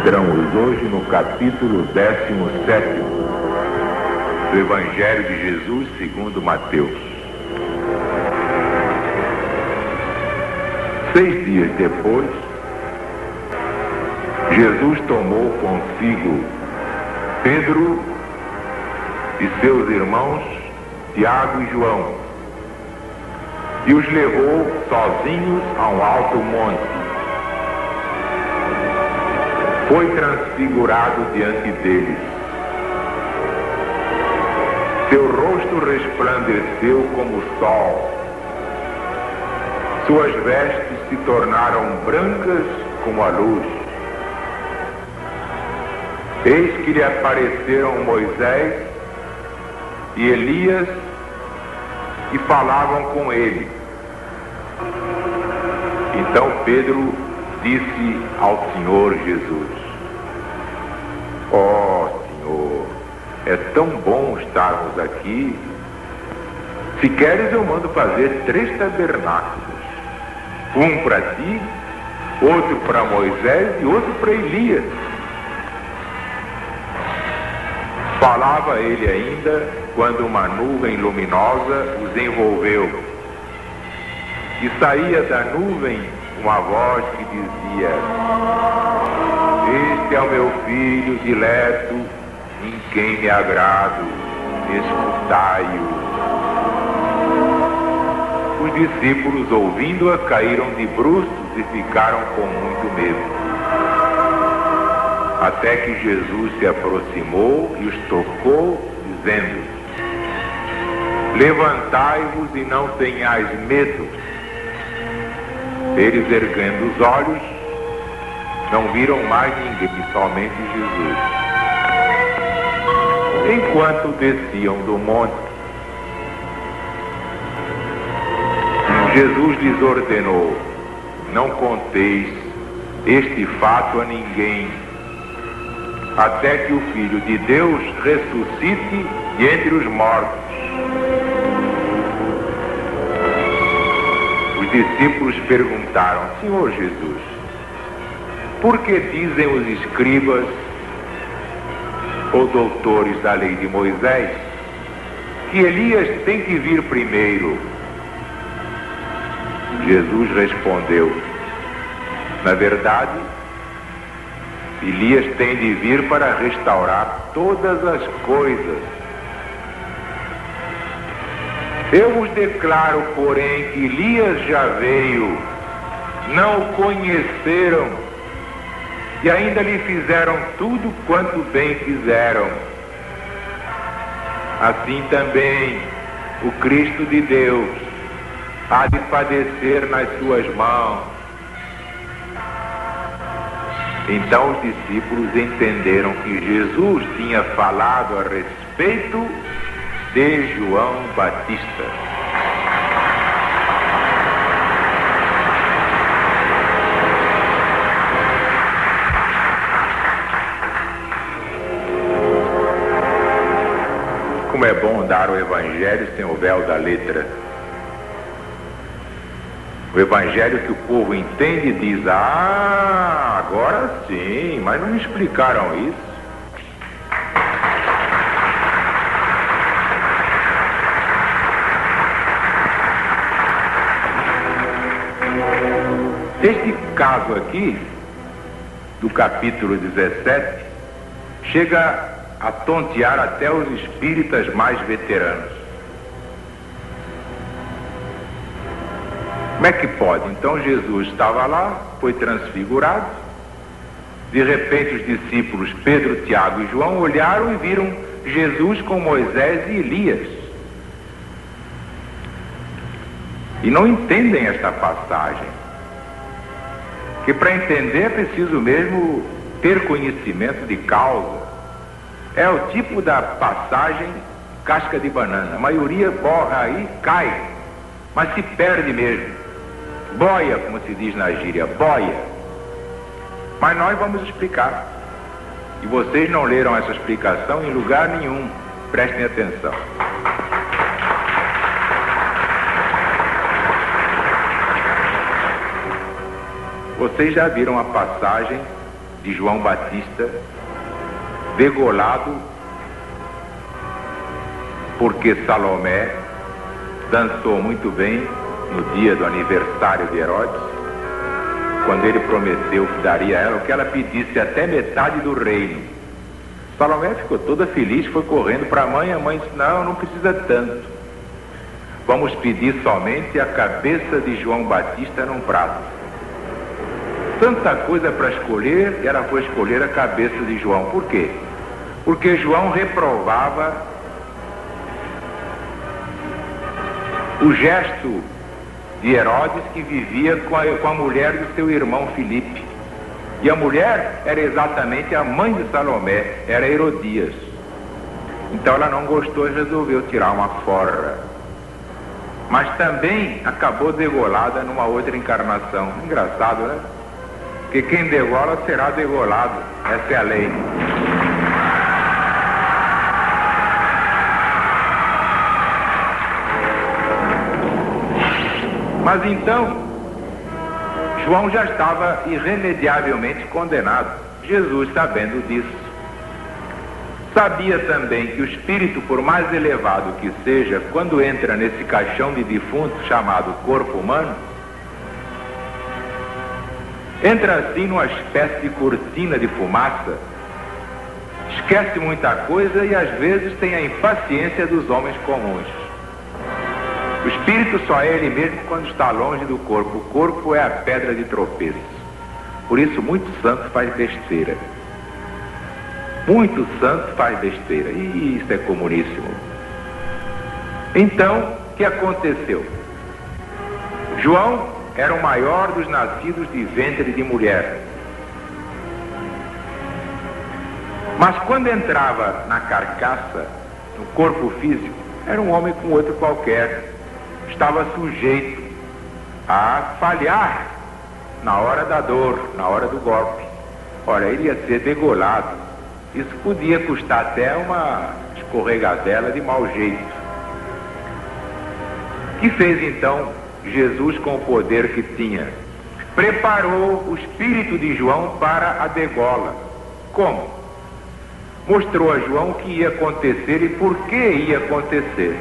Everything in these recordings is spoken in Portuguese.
Entramos hoje no capítulo 17 do Evangelho de Jesus segundo Mateus. 6 dias depois, Jesus tomou consigo Pedro e seus irmãos Tiago e João e os levou sozinhos a um alto monte. Foi transfigurado diante deles. Seu rosto resplandeceu como o sol. Suas vestes se tornaram brancas como a luz. Eis que lhe apareceram Moisés e Elias e falavam com ele. Então Pedro disse ao Senhor Jesus: ó Senhor, é tão bom estarmos aqui. Se queres, eu mando fazer 3 tabernáculos, um para ti, outro para Moisés e outro para Elias. Falava ele ainda quando uma nuvem luminosa os envolveu, e saía da nuvem uma voz que dizia: este é o meu filho dileto, em quem me agrado, escutai-o. Os discípulos, ouvindo-a, caíram de bruços e ficaram com muito medo. Até que Jesus se aproximou e os tocou, dizendo: levantai-vos e não tenhais medo. Eles, erguendo os olhos, não viram mais ninguém, somente Jesus. Enquanto desciam do monte, Jesus lhes ordenou: não conteis este fato a ninguém, até que o Filho de Deus ressuscite de entre os mortos. Os discípulos perguntaram: Senhor Jesus, por que dizem os escribas ou doutores da lei de Moisés que Elias tem que vir primeiro? Jesus respondeu: na verdade, Elias tem de vir para restaurar todas as coisas. Eu vos declaro, porém, que Elias já veio, não o conheceram e ainda lhe fizeram tudo quanto bem fizeram. Assim também o Cristo de Deus há de padecer nas suas mãos. Então os discípulos entenderam que Jesus tinha falado a respeito de João Batista. Como é bom dar o Evangelho sem o véu da letra. O Evangelho que o povo entende e diz: ah, agora sim, mas não me explicaram isso. Este caso aqui, do capítulo 17, chega a tontear até os espíritas mais veteranos. Como é que pode? Então Jesus estava lá, foi transfigurado. De repente os discípulos Pedro, Tiago e João olharam e viram Jesus com Moisés e Elias. E não entendem esta passagem. Que para entender é preciso mesmo ter conhecimento de causa. É o tipo da passagem casca de banana. A maioria borra aí, cai, mas se perde mesmo. Boia, como se diz na gíria, boia. Mas nós vamos explicar. E vocês não leram essa explicação em lugar nenhum. Prestem atenção. Vocês já viram a passagem de João Batista, degolado porque Salomé dançou muito bem no dia do aniversário de Herodes, quando ele prometeu que daria a ela o que ela pedisse, até metade do reino. Salomé ficou toda feliz, foi correndo para a mãe disse: não precisa tanto, vamos pedir somente a cabeça de João Batista num prato. Tanta coisa para escolher, e ela foi escolher a cabeça de João. Por quê? Porque João reprovava o gesto de Herodes, que vivia com a mulher do seu irmão Filipe. E a mulher era exatamente a mãe de Salomé, era Herodias. Então ela não gostou e resolveu tirar uma forra. Mas também acabou degolada numa outra encarnação. Engraçado, né? Porque quem degola será degolado. Essa é a lei. Mas então, João já estava irremediavelmente condenado. Jesus, sabendo disso, sabia também que o espírito, por mais elevado que seja, quando entra nesse caixão de defunto chamado corpo humano, entra assim numa espécie de cortina de fumaça, esquece muita coisa e às vezes tem a impaciência dos homens comuns. O espírito só é ele mesmo quando está longe do corpo. O corpo é a pedra de tropeço. Por isso muito santo faz besteira. Muito santo faz besteira. E isso é comuníssimo. Então, o que aconteceu? João era o maior dos nascidos de ventre de mulher. Mas quando entrava na carcaça, no corpo físico, era um homem com outro qualquer. Estava sujeito a falhar na hora da dor, na hora do golpe. Ora, ele ia ser degolado. Isso podia custar até uma escorregadela de mau jeito. O que fez então Jesus com o poder que tinha? Preparou o espírito de João para a degola. Como? Mostrou a João o que ia acontecer e por que ia acontecer.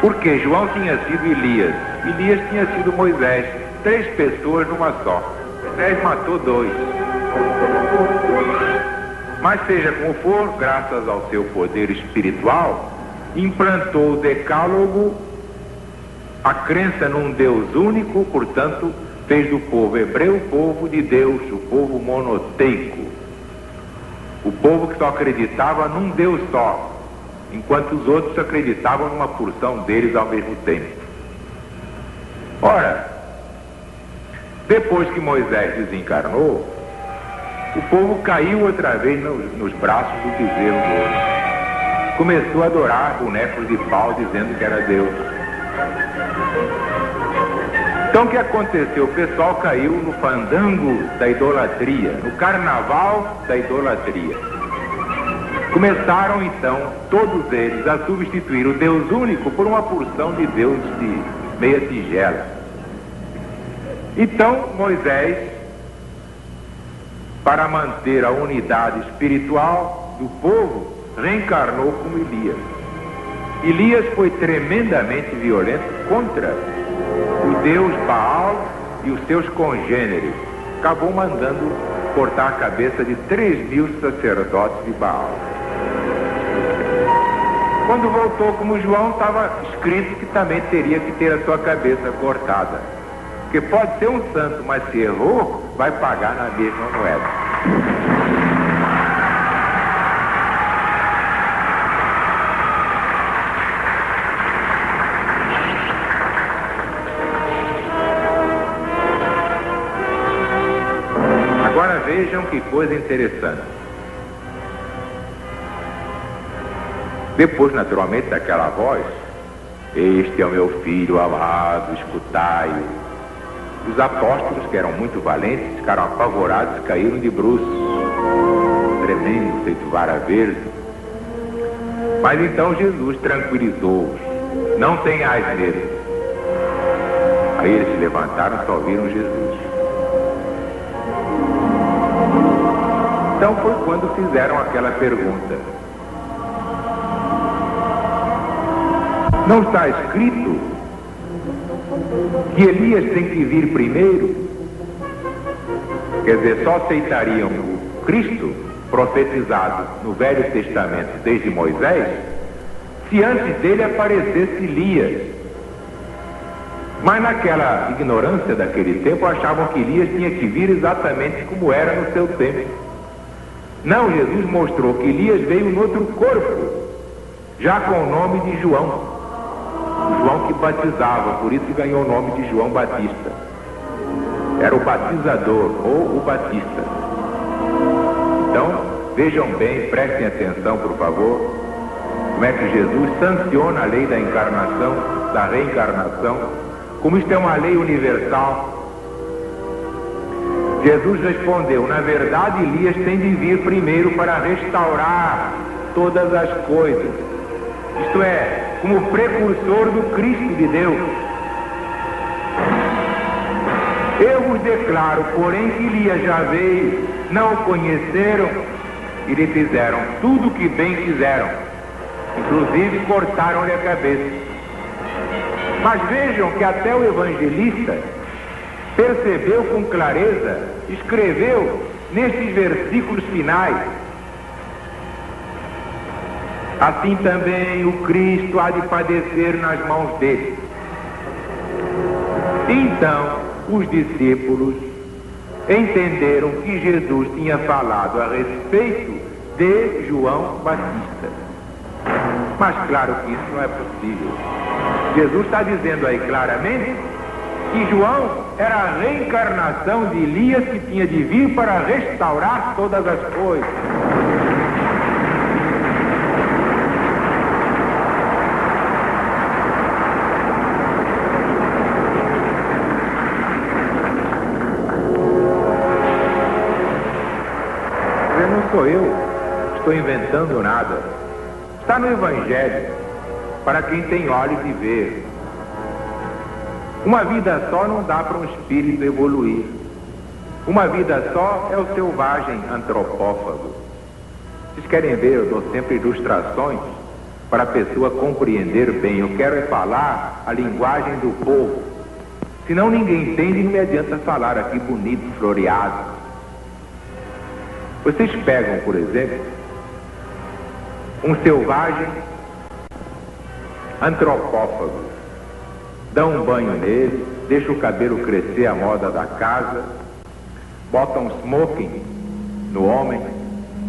Porque João tinha sido Elias, Elias tinha sido Moisés, 3 pessoas numa só. Moisés matou 2. Mas seja como for, graças ao seu poder espiritual, implantou o decálogo, a crença num Deus único, portanto, fez do povo hebreu o povo de Deus, o povo monoteico, o povo que só acreditava num Deus só, enquanto os outros acreditavam numa porção deles ao mesmo tempo. Ora, depois que Moisés desencarnou, o povo caiu outra vez nos braços do bezerro de ouro. Começou a adorar bonecos de pau, dizendo que era Deus. Então o que aconteceu? O pessoal caiu no fandango da idolatria, no carnaval da idolatria. Começaram então, todos eles, a substituir o Deus único por uma porção de Deus de meia tigela. Então Moisés, para manter a unidade espiritual do povo, reencarnou como Elias. Elias foi tremendamente violento contra o Deus Baal e os seus congêneres. Acabou mandando cortar a cabeça de 3.000 sacerdotes de Baal. Quando voltou como João, estava escrito que também teria que ter a sua cabeça cortada. Porque pode ser um santo, mas se errou, vai pagar na mesma moeda. Agora vejam que coisa interessante. Depois, naturalmente, daquela voz: este é o meu filho amado, escutai-o. Os apóstolos, que eram muito valentes, ficaram apavorados e caíram de bruços, tremendo, feito vara verde. Mas então Jesus tranquilizou-os: não tenhais medo. Aí eles se levantaram e só viram Jesus. Então foi quando fizeram aquela pergunta. Não está escrito que Elias tem que vir primeiro? Quer dizer, só aceitariam o Cristo profetizado no Velho Testamento desde Moisés se antes dele aparecesse Elias. Mas naquela ignorância daquele tempo achavam que Elias tinha que vir exatamente como era no seu tempo. Não, Jesus mostrou que Elias veio no outro corpo, já com o nome de João. João que batizava, por isso ganhou o nome de João Batista. Era o batizador ou o Batista. Então, vejam bem, prestem atenção, por favor, como é que Jesus sanciona a lei da encarnação, da reencarnação, como isto é uma lei universal. Jesus respondeu: na verdade, Elias tem de vir primeiro para restaurar todas as coisas. Isto é, como precursor do Cristo de Deus. Eu vos declaro, porém, que Elias já veio, não o conheceram e lhe fizeram tudo o que bem fizeram. Inclusive cortaram-lhe a cabeça. Mas vejam que até o evangelista percebeu com clareza, escreveu nestes versículos finais: assim também o Cristo há de padecer nas mãos dele. Então os discípulos entenderam que Jesus tinha falado a respeito de João Batista. Mas claro que isso não é possível. Jesus está dizendo aí claramente que João era a reencarnação de Elias, que tinha de vir para restaurar todas as coisas. Não sou eu, estou inventando nada. Está no Evangelho, para quem tem olhos de ver. Uma vida só não dá para um espírito evoluir. Uma vida só é o selvagem antropófago. Vocês querem ver, eu dou sempre ilustrações para a pessoa compreender bem. Eu quero é falar a linguagem do povo. Senão ninguém entende e não me adianta falar aqui bonito, floreado. Vocês pegam, por exemplo, um selvagem antropófago, dão um banho nele, deixam o cabelo crescer à moda da casa, botam um smoking no homem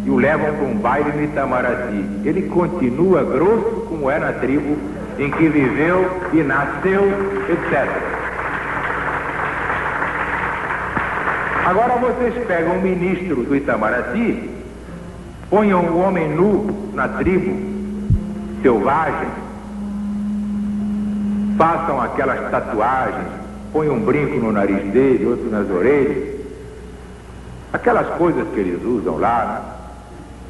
e o levam para um baile no Itamaraty. Ele continua grosso como é na tribo em que viveu e nasceu, etc. Agora vocês pegam um ministro do Itamaraty, ponham o homem nu na tribo selvagem, façam aquelas tatuagens, ponham um brinco no nariz dele, outro nas orelhas, aquelas coisas que eles usam lá.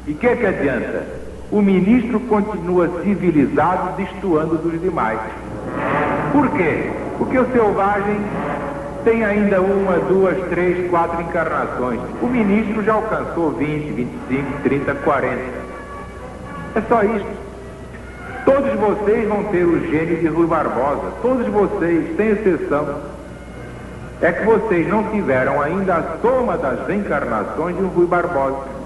E o que adianta? O ministro continua civilizado, destoando dos demais. Por quê? Porque o selvagem tem ainda 1, 2, 3, 4 encarnações. O ministro já alcançou 20, 25, 30, 40. É só isso. Todos vocês vão ter o gênio de Rui Barbosa. Todos vocês, sem exceção. É que vocês não tiveram ainda a soma das reencarnações de um Rui Barbosa.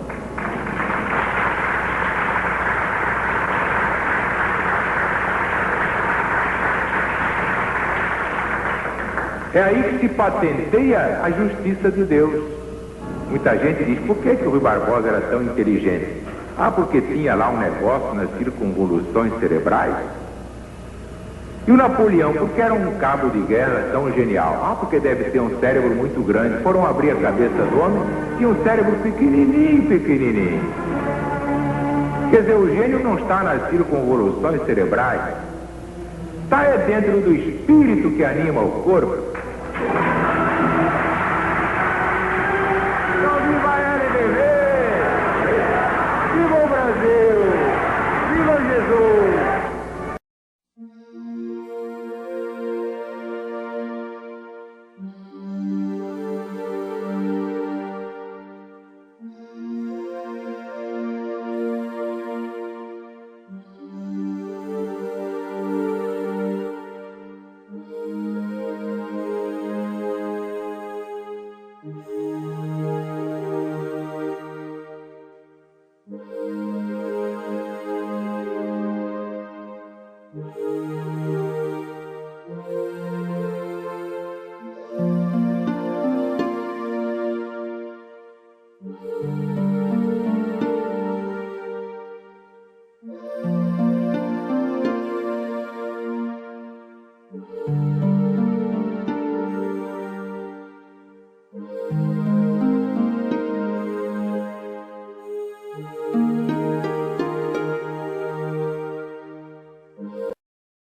É aí que se patenteia a justiça de Deus. Muita gente diz: por que o Rui Barbosa era tão inteligente? Ah, porque tinha lá um negócio nas circunvoluções cerebrais. E o Napoleão, porque era um cabo de guerra tão genial? Ah, porque deve ter um cérebro muito grande. Foram abrir a cabeça do homem, tinha um cérebro pequenininho, pequenininho. Quer dizer, o gênio não está nas circunvoluções cerebrais. Está dentro do espírito que anima o corpo. Então, viva LBV! Viva o Brasil! Viva Jesus! Música